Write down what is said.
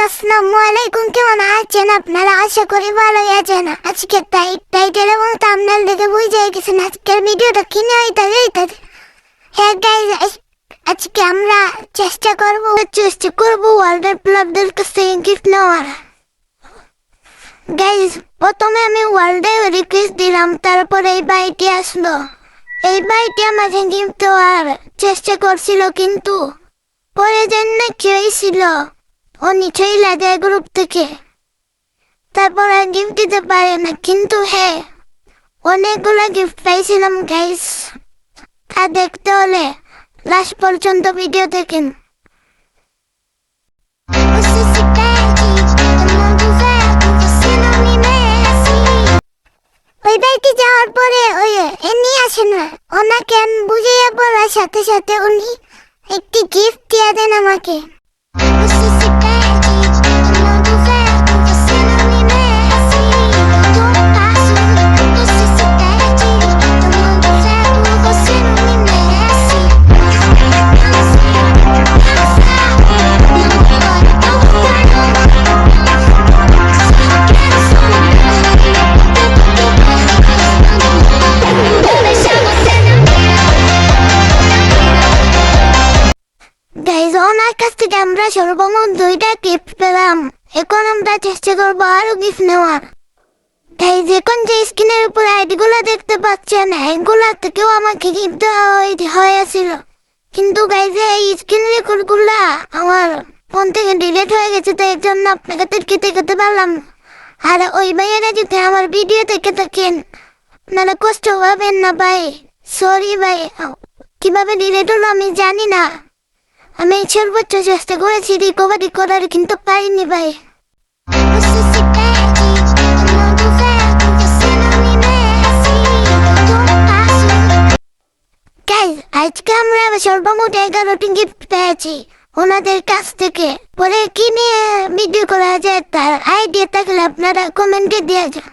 আসসালামু আলাইকুম, কেমন আছেন আপনারা? আশা করি ভালোই আছেন। আজকে টাইটেল এবং থাম্বনেল দেখে বুঝে গেছেন আজকের ভিডিওটা কিনে হইতাছে। হ্যাঁ গাইস, আজকে আমরা চেষ্টা করব ওয়ার্ল্ডের প্লেয়ারদের কাছে গিফট নেওয়ার। গাইস, প্রথমে আমি ওয়ার্ল্ডে রিকোয়েস্ট দিলাম, তারপরে এই ভাইটি আসলো। এই ভাইটি আমাকে গিফট দেওয়ার চেষ্টা করছিল, কিন্তু পরে জন্য কি হয়েছিল, ও নিচেই লাগে গ্রুপ থেকে, তারপর আর গিফট দিতে পারে না। কিন্তু হ্যাঁ, অনেকগুলো গিফট পাইছিলাম গাইস। তা দেখতে হলে লাস্ট পর্যন্ত ভিডিও দেখেন। ওই বাড়িতে যাওয়ার পরে ওই নিয়ে আসে না, ওনাকে বুঝিয়ে বলার সাথে সাথে উনি একটি গিফট দিয়ে দেন আমাকে। ওনার কাছ থেকে আমরা সর্বমোট 2টা গিফট পেলাম। এখন আমরা চেষ্টা করবো আরো গিফট নেওয়ার। গাইজ, এখন যে স্ক্রিনের উপর আইডি গুলা দেখতে পাচ্ছেন, এগুলা থেকেও আমাকে গিফট দেওয়া হয়েছিল। কিন্তু গাইজ, এই স্ক্রিন রেকর্ড গুলা আমার ফোন থেকে ডিলিট হয়ে গেছে, তাই এর জন্য আপনাকে দেখাতে পারলাম। আর ওই ভাইয়েরা যদি আমার ভিডিও দেখে থাকেন, আপনারা কষ্ট পাবেন না ভাই। সরি ভাই, কিভাবে ডিলিট হলো আমি জানি না। আমি সর্বোচ্চ চেষ্টা করেছি রিকভারি করার, কিন্তু পারিনি ভাই। আজকে আমরা সর্বমোট 11টি গিফট পেয়েছি ওনাদের কাছ থেকে। পরে কি নিয়ে ভিডিও করা যায় তার আইডিয়া থাকলে আপনারা কমেন্টে দিয়ে যান।